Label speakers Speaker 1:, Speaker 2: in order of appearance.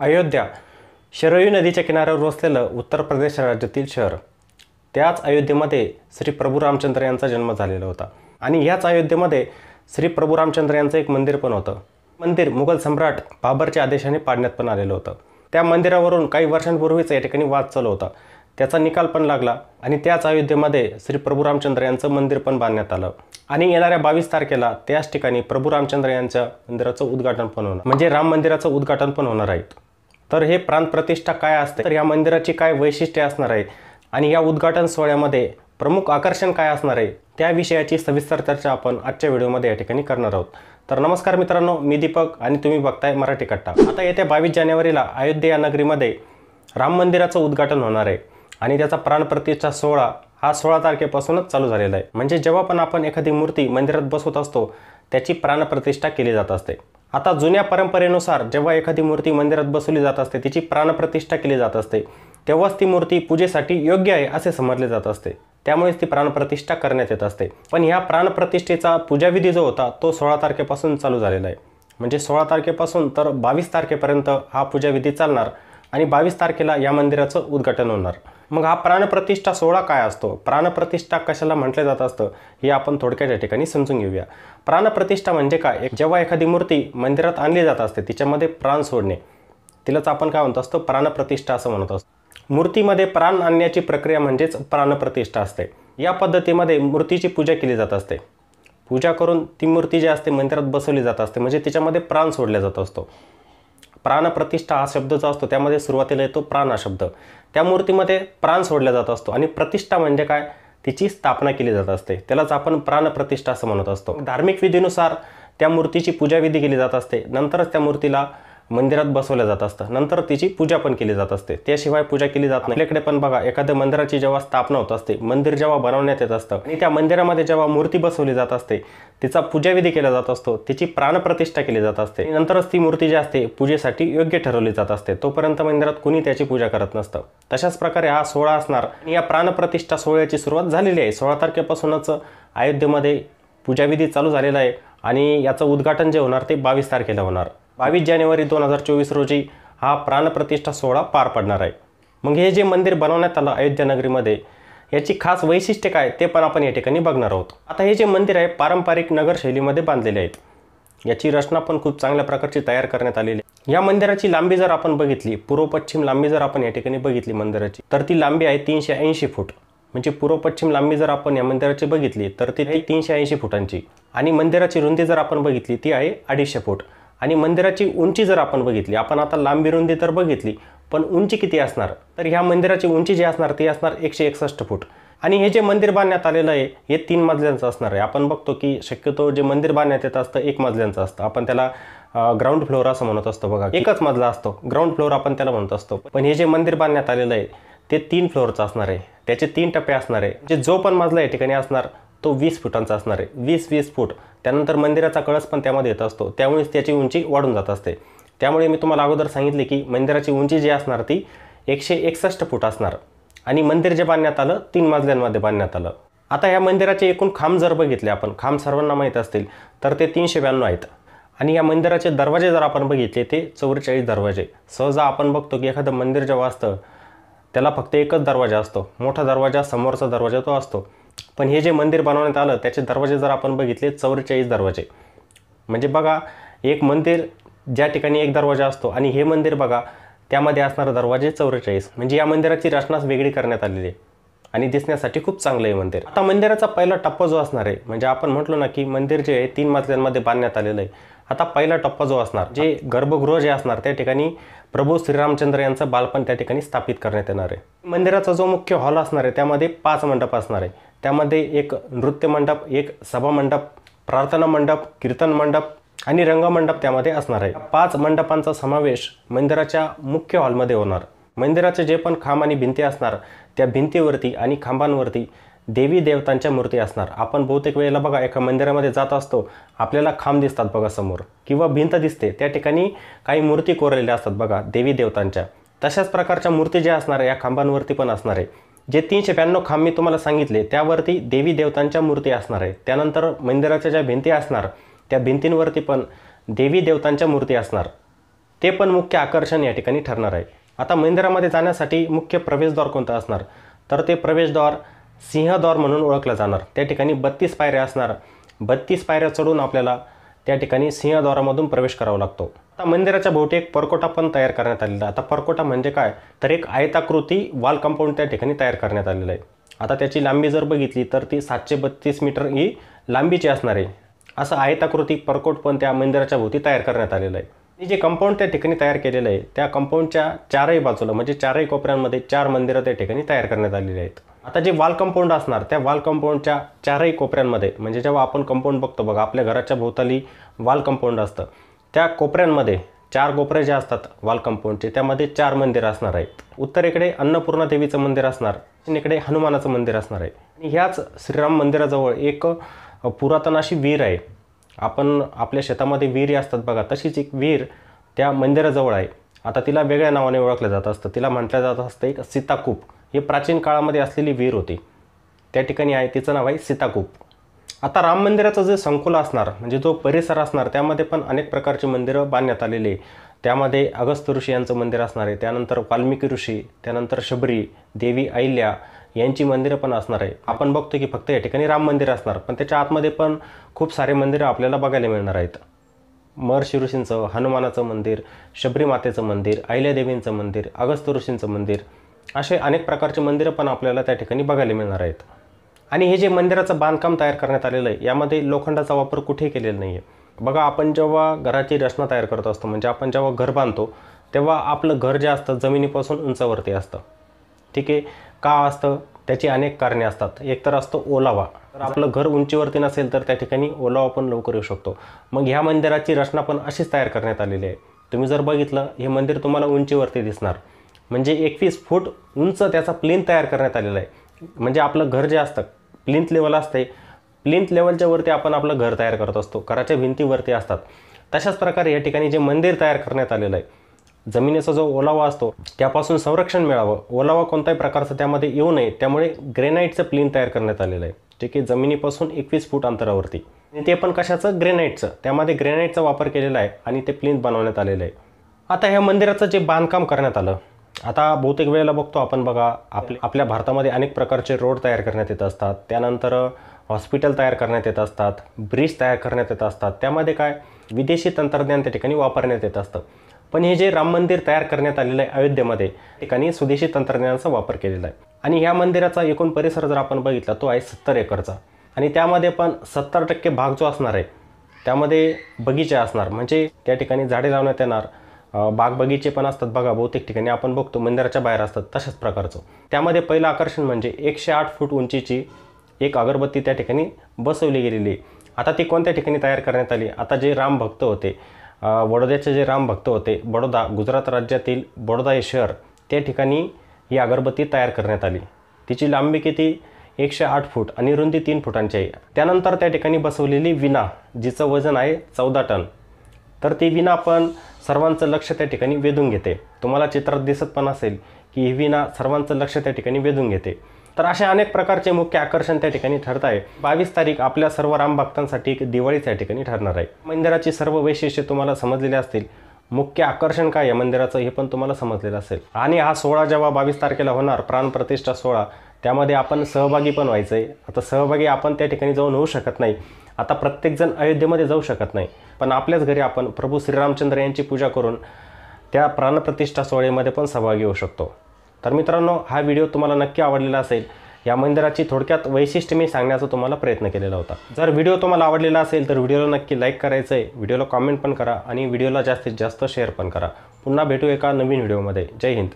Speaker 1: अयोध्या शरयू नदीच्या किनाऱ्यावर वसलेलं उत्तर प्रदेश राज्यातील शहर. त्याच अयोध्येमध्ये श्री प्रभू रामचंद्र यांचा जन्म झालेला होता आणि याच अयोध्येमध्ये श्री प्रभू रामचंद्र यांचं एक मंदिर पण होतं. मंदिर मुघल सम्राट बाबरच्या आदेशाने पाडण्यात पण आलेलं होतं. त्या मंदिरावरून काही वर्षांपूर्वीच या ठिकाणी वाद चालू होता. त्याचा निकाल पण लागला आणि त्याच अयोध्येमध्ये श्री प्रभू रामचंद्र यांचं मंदिर पण बांधण्यात आलं आणि येणाऱ्या 22 तारखेला त्याच ठिकाणी प्रभू रामचंद्र यांच्या मंदिराचं उद्घाटन पण होणार, म्हणजे राम मंदिराचं उद्घाटन पण होणार आहे. तर हे प्राणप्रतिष्ठा काय असते, तर या मंदिराची काय वैशिष्ट्ये असणार आहे आणि या उद्घाटन सोहळ्यामध्ये प्रमुख आकर्षण काय असणार आहे, त्या विषयाची सविस्तर चर्चा आपण आजच्या व्हिडिओमध्ये या ठिकाणी करणार आहोत. तर नमस्कार मित्रांनो, मी दीपक आणि तुम्ही बघताय मराठी कट्टा. आता येत्या 22 जानेवारीला अयोध्या या नगरीमध्ये राम मंदिराचं उद्घाटन होणार आहे आणि त्याचा प्राणप्रतिष्ठा सोहळा हा 16 तारखेपासूनच चालू झालेला आहे. म्हणजे जेव्हा पण आपण एखादी मूर्ती मंदिरात बसवत असतो त्याची प्राणप्रतिष्ठा केली जात असते. आता जुन्या परंपरेनुसार जेव्हा एखादी मूर्ती मंदिरात बसवली जात असते, तिची प्राणप्रतिष्ठा केली जात असते, तेव्हाच ती मूर्ती पूजेसाठी योग्य आहे असे समजले जात असते. त्यामुळेच ती प्राणप्रतिष्ठा करण्यात येत असते. पण ह्या प्राणप्रतिष्ठेचा पूजाविधी जो होता तो 16 तारखेपासून चालू झालेला आहे. म्हणजे 16 तारखेपासून तर 22 तारखेपर्यंत हा पूजाविधी चालणार आणि 22 तारखेला या मंदिराचं उद्घाटन होणार. मग हा प्राणप्रतिष्ठा सोहळा काय असतो, प्राणप्रतिष्ठा कशाला म्हटलं जात असतं, हे आपण थोडक्यात या ठिकाणी समजून घेऊया. प्राणप्रतिष्ठा म्हणजे काय, जेव्हा एखादी मूर्ती मंदिरात आणली जात असते तिच्यामध्ये प्राण सोडणे, तिलाच आपण काय म्हणत असतो, प्राणप्रतिष्ठा असं म्हणत असतो. मूर्तीमध्ये प्राण आणण्याची प्रक्रिया म्हणजेच प्राणप्रतिष्ठा असते. या पद्धतीमध्ये मूर्तीची पूजा केली जात असते. पूजा करून ती मूर्ती जी असते मंदिरात बसवली जात असते, म्हणजे तिच्यामध्ये प्राण सोडला जात असतो. प्राणप्रतिष्ठा हा शब्द जो असतो त्यामध्ये सुरुवातीला येतो प्राण हा शब्द. त्या मूर्तीमध्ये प्राण सोडला जात असतो आणि प्रतिष्ठा म्हणजे काय, तिची स्थापना केली जात असते. त्यालाच आपण प्राणप्रतिष्ठा असं म्हणत असतो. धार्मिक विधीनुसार त्या मूर्तीची पूजाविधी केली जात असते. नंतरच त्या मूर्तीला मंदिरात बसवलं जात असतं. नंतर तिची पूजा पण केली जात असते. त्याशिवाय पूजा केली जात नाही. आपल्याकडे पण बघा, एखाद्या मंदिराची जेव्हा स्थापना होत असते, मंदिर जेव्हा बनवण्यात येत असतं आणि त्या मंदिरामध्ये जेव्हा मूर्ती बसवली जात असते, तिचा पूजाविधी केला जात असतो, तिची प्राणप्रतिष्ठा केली जात असते. नंतरच ती मूर्ती जी असते पूजेसाठी योग्य ठरवली जात असते. तोपर्यंत मंदिरात कुणी त्याची पूजा करत नसतं. तशाच प्रकारे हा सोहळा असणार आणि या प्राणप्रतिष्ठा सोहळ्याची सुरुवात झालेली आहे. 16 तारखेपासूनच अयोध्येमध्ये पूजाविधी चालू झालेला आहे आणि याचं उद्घाटन जे होणार ते 22 तारखेला होणार. 22 जानेवारी 2024 रोजी हा प्राणप्रतिष्ठा सोहळा पार पडणार आहे. मग हे जे मंदिर बनवण्यात आलं अयोध्या नगरीमध्ये, याची खास वैशिष्ट्य काय ते पण आपण या ठिकाणी बघणार आहोत. आता हे जे मंदिर आहे पारंपरिक नगर शैलीमध्ये बांधलेले आहेत. याची रचना पण खूप चांगल्या प्रकारची तयार करण्यात आलेली आहे. या मंदिराची लांबी जर आपण बघितली, पूर्व पश्चिम लांबी जर आपण या ठिकाणी बघितली मंदिराची, तर ती लांबी आहे 380 फूट. म्हणजे पूर्व पश्चिम लांबी जर आपण या मंदिराची बघितली तर ती 380 फुटांची आणि मंदिराची रुंदी जर आपण बघितली ती आहे 250 फूट. आणि मंदिराची उंची जर आपण बघितली, आपण आता लांबी रुंदी तर बघितली, पण उंची किती असणार, तर ह्या मंदिराची उंची जी असणार ती असणार 161 फूट. आणि हे जे मंदिर बांधण्यात आलेलं आहे हे 3 मजल्यांचं असणार आहे. आपण बघतो की शक्यतो जे मंदिर बांधण्यात येत असतं 1 मजल्यांचं असतं. आपण त्याला ग्राउंड फ्लोअर असं म्हणत असतो. बघा, एकच मजला असतो, ग्राउंड फ्लोअर आपण त्याला म्हणत असतो. पण हे जे मंदिर बांधण्यात आलेलं आहे ते 3 फ्लोअरचं असणार आहे. त्याचे 3 टप्पे असणार आहे. म्हणजे जो पण मजला या ठिकाणी असणार तो 20 फुटांचा असणार आहे. 20 फूट. त्यानंतर मंदिराचा कळस पण त्यामध्ये येत असतो, त्यामुळेच त्याची उंची वाढून जात असते. त्यामुळे मी तुम्हाला अगोदर सांगितले की मंदिराची उंची जी असणार ती 161 फूट असणार आणि मंदिर जे बांधण्यात आलं 3 मजल्यांमध्ये बांधण्यात आलं. आता या मंदिराचे एकूण खांब जर बघितले आपण, खांब सर्वांना माहीत असतील, तर ते 392 आहेत. आणि या मंदिराचे दरवाजे जर आपण बघितले ते 44 दरवाजे. सहजा आपण बघतो की एखादं मंदिर जेव्हा असतं त्याला फक्त एकच दरवाजा असतो, मोठा दरवाजा, समोरचा दरवाजा तो असतो. पण हे जे मंदिर बनवण्यात आलं त्याचे दरवाजे जर आपण बघितले 44 दरवाजे. म्हणजे बघा, एक मंदिर ज्या ठिकाणी एक दरवाजा असतो आणि हे मंदिर बघा त्यामध्ये असणारे दरवाजे 44. म्हणजे या मंदिराची रचनाच वेगळी करण्यात आलेली आहे आणि दिसण्यासाठी खूप चांगलं आहे मंदिर. आता मंदिराचा पहिला टप्पा जो असणार आहे, म्हणजे आपण म्हटलो ना की मंदिर जे आहे 3 मजल्यांमध्ये बांधण्यात आलेलं आहे. आता पहिला टप्पा जो असणार, जे गर्भगृह जे असणार त्या ठिकाणी प्रभू श्रीरामचंद्र यांचं बालपण त्या ठिकाणी स्थापित करण्यात येणार आहे. मंदिराचा जो मुख्य हॉल असणार आहे त्यामध्ये 5 मंडप असणार आहे. त्यामध्ये एक नृत्य मंडप, एक सभा मंडप, प्रार्थना मंडप, कीर्तन मंडप आणि रंगमंडप त्यामध्ये असणार आहे. 5 मंडपांचा समावेश मंदिराच्या मुख्य हॉलमध्ये होणार. मंदिराचे जे पण खांब आणि भिंती असणार त्या भिंतीवरती आणि खांबांवरती देवी देवतांच्या मूर्ती असणार. आपण बहुतेक वेळेला बघा एका मंदिरामध्ये जात असतो, आपल्याला खांब दिसतात बघा समोर किंवा भिंत दिसते, त्या ठिकाणी काही मूर्ती कोरलेल्या असतात बघा देवी देवतांच्या. तशाच प्रकारच्या मूर्ती ज्या असणार आहे या खांबांवरती पण असणार आहे. जे 392 खांब मी तुम्हाला सांगितले त्यावरती देवी देवतांच्या मूर्ती असणार आहे. त्यानंतर मंदिराच्या ज्या भिंती असणार त्या भिंतींवरती पण देवी देवतांच्या मूर्ती असणार. ते पण मुख्य आकर्षण या ठिकाणी ठरणार आहे। आता मंदिरामध्ये जाण्यासाठी मुख्य प्रवेशद्वार कोणतं असणार, तर ते प्रवेशद्वार सिंहद्वार म्हणून ओळखलं जाणार। त्या ठिकाणी 32 पायऱ्या असणार। 32 पायऱ्या चढून आपल्याला त्या ठिकाणी सिंहद्वारामधून प्रवेश करावा लागतो। आता मंदिराच्या भोवती एक परकोटा पण तयार करण्यात आलेला आहे। आता परकोटा म्हणजे काय, तर एक आयताकृती वॉल कंपाऊंड त्या ठिकाणी तयार करण्यात आलेलं आहे। आता त्याची लांबी जर बघितली तर ती 732 मीटर ही लांबीची असणार आहे। असं आयताकृती परकोट पण त्या मंदिराच्या भोवती तयार करण्यात आलेलं आहे। हे जे कंपाऊंड त्या ठिकाणी तयार केलेलं आहे, त्या कंपाऊंडच्या चारही बाजूला म्हणजे चारही कोपऱ्यांमध्ये 4 मंदिरं त्या ठिकाणी तयार करण्यात आलेली आहेत। आता जे वॉल कंपाऊंड असणार, त्या वॉल कंपाऊंडच्या चारही कोपऱ्यांमध्ये म्हणजे जेव्हा आपण कंपाऊंड बघतो बघा, आपल्या घराच्या भोवताली वॉल कंपाऊंड असतं, त्या कोपऱ्यांमध्ये 4 कोपरे जे असतात वॉल कंपाऊंडचे, त्यामध्ये 4 मंदिरं असणार आहेत। उत्तरेकडे अन्नपूर्णा देवीचं मंदिर असणार, दक्षिणेकडे हनुमानाचं मंदिर असणार आहे। आणि ह्याच श्रीराम मंदिराजवळ एक पुरातन अशी विहीर आहे। आपण आपल्या शेतामध्ये विहिरी असतात बघा, तशीच एक विहीर त्या मंदिराजवळ आहे। आता तिला वेगळ्या नावाने ओळखलं जात असतं, तिला म्हटलं जात असतं एक सीताकूप। ही प्राचीन काळामध्ये असलेली विहीर होती, त्या ठिकाणी आहे, तिचं नाव आहे सीताकूप। आता राम मंदिराचं जे संकुल असणार म्हणजे जो परिसर असणार, त्यामध्ये पण अनेक प्रकारची मंदिरं बांधण्यात आलेली आहे। त्यामध्ये अगस्त्य ऋषी यांचं मंदिर असणार आहे, त्यानंतर वाल्मिकी ऋषी, त्यानंतर शबरी, देवी अहिल्या यांची मंदिरं पण असणार आहे। आपण बघतो की फक्त या ठिकाणी राम मंदिर असणार, पण त्याच्या आतमध्ये पण खूप सारे मंदिरं आपल्याला बघायला मिळणार आहेत। महर्षी ऋषींचं, हनुमानाचं मंदिर, शबरी मातेचं मंदिर, अहिल्यादेवींचं मंदिर, अगस्त्य ऋषींचं मंदिर, असे अनेक प्रकारचे मंदिरं पण आपल्याला त्या ठिकाणी बघायला मिळणार आहेत। आणि हे जे मंदिराचं बांधकाम तयार करण्यात आलेलं आहे, यामध्ये लोखंडाचा वापर कुठेही केलेला नाही आहे। बघा, आपण जेव्हा घराची रचना तयार करत असतो म्हणजे आपण जेव्हा घर बांधतो, तेव्हा आपलं घर जे असतं जमिनीपासून उंचावरती असतं। ठीक आहे, का असतं, त्याची अनेक कारणे असतात। एक तर असतो ओलावा, तर आपलं घर उंचीवरती नसेल तर त्या ठिकाणी ओलावा पण लवकर येऊ शकतो। मग ह्या मंदिराची रचना पण अशीच तयार करण्यात आलेली आहे। तुम्ही जर बघितलं, हे मंदिर तुम्हाला उंचीवरती दिसणार, म्हणजे 21 फूट उंच त्याचा प्लिंथ तयार करण्यात आलेला आहे। म्हणजे आपलं घर जे असतं प्लिंथ लेवल असते, प्लिंथ लेवलच्या वरती आपण आपलं घर तयार करत असतो, घराच्या भिंतीवरती असतात। तशाच प्रकारे या ठिकाणी जे मंदिर तयार करण्यात आलेलं आहे, जमिनीचा जो ओलावा असतो त्यापासून संरक्षण मिळावं, ओलावा कोणत्याही प्रकारचा त्यामध्ये येऊ नये, त्यामुळे ग्रेनाईटचं प्लिंथ तयार करण्यात आलेलं आहे। ठीक आहे, जमिनीपासून 21 फूट अंतरावरती, आणि ते पण कशाचं, ग्रेनाईटचं। त्यामध्ये ग्रेनाईटचा वापर केलेला आहे आणि ते प्लिंथ बनवण्यात आलेलं आहे। आता ह्या मंदिराचं जे बांधकाम करण्यात आलं, आता बहुतेक वेळेला बघतो आपण बघा, आपल्या भारतामध्ये अनेक प्रकारचे रोड तयार करण्यात येत असतात, त्यानंतर हॉस्पिटल तयार करण्यात येत असतात, ब्रिज तयार करण्यात येत असतात। त्यामध्ये काय, विदेशी तंत्रज्ञान त्या ठिकाणी वापरण्यात येत असतं। पण हे जे राम मंदिर तयार करण्यात आलेलं आहे अयोध्येमध्ये, ठिकाणी स्वदेशी तंत्रज्ञानाचा वापर केलेला आहे। आणि ह्या मंदिराचा एकूण परिसर जर आपण बघितला, तो आहे 70 एकरचा। आणि त्यामध्ये पण 70% भाग जो असणार आहे, त्यामध्ये बगीचे असणार, म्हणजे त्या ठिकाणी झाडे लावण्यात येणार। बाग बगीचे पण असतात बघा, बहुतेक ठिकाणी आपण बघतो मंदिराच्या बाहेर असतात तशाच प्रकारचं। त्यामध्ये पहिलं आकर्षण म्हणजे 108 फूट उंचीची एक अगरबत्ती त्या ठिकाणी बसवली गेलेली आहे। आता ती कोणत्या ठिकाणी तयार करण्यात आली, आता जे राम भक्त होते, बडोद्याचे जे राम भक्त होते, बडोदा गुजरात राज्यातील बडोदा हे शहर, त्या ठिकाणी ही अगरबत्ती तयार करण्यात आली। तिची लांबी किती, 108 फूट आणि रुंदी 3 फुटांची आहे। त्यानंतर त्या ठिकाणी बसवलेली विणा, जिचं वजन आहे 14 टन, तर ती विणा पण सर्वांचं लक्ष त्या ठिकाणी वेधून घेते। तुम्हाला चित्रात दिसत पण असेल की ही विणा सर्वांचं लक्ष त्या ठिकाणी वेधून घेते। तर अशा अनेक प्रकारचे मुख्य आकर्षण त्या ठिकाणी ठरत आहे। 22 तारीख आपल्या सर्व राम भक्तांसाठी एक दिवाळीच या ठिकाणी ठरणार आहे। मंदिराची सर्व वैशिष्ट्ये तुम्हाला समजलेली असतील, मुख्य आकर्षण काय या मंदिराचं हे पण तुम्हाला समजलेलं असेल। आणि हा सोहळा जेव्हा 22 तारखेला होणार, प्राणप्रतिष्ठा सोहळा, त्यामध्ये आपण सहभागी पण व्हायचं आहे। आता सहभागी आपण त्या ठिकाणी जाऊन होऊ शकत नाही, आता प्रत्येकजण अयोध्येमध्ये जाऊ शकत नाही, पण आपल्याच घरी आपण प्रभू श्रीरामचंद्र यांची पूजा करून त्या प्राणप्रतिष्ठा सोहळ्यामध्ये पण सहभागी होऊ शकतो। तर मित्रांनो, हा व्हिडिओ तुम्हाला नक्की आवडलेला असेल। या मंदिराची थोडक्यात वैशिष्ट्य मी सांगण्याचा तुम्हाला प्रयत्न केलेला होता। जर व्हिडिओ तुम्हाला आवडलेला असेल तर व्हिडिओला नक्की लाईक करायचं आहे, व्हिडिओला कॉमेंट पण करा आणि व्हिडिओला जास्तीत जास्त शेअर पण करा। पुन्हा भेटू एका नवीन व्हिडिओमध्ये। जय हिंद।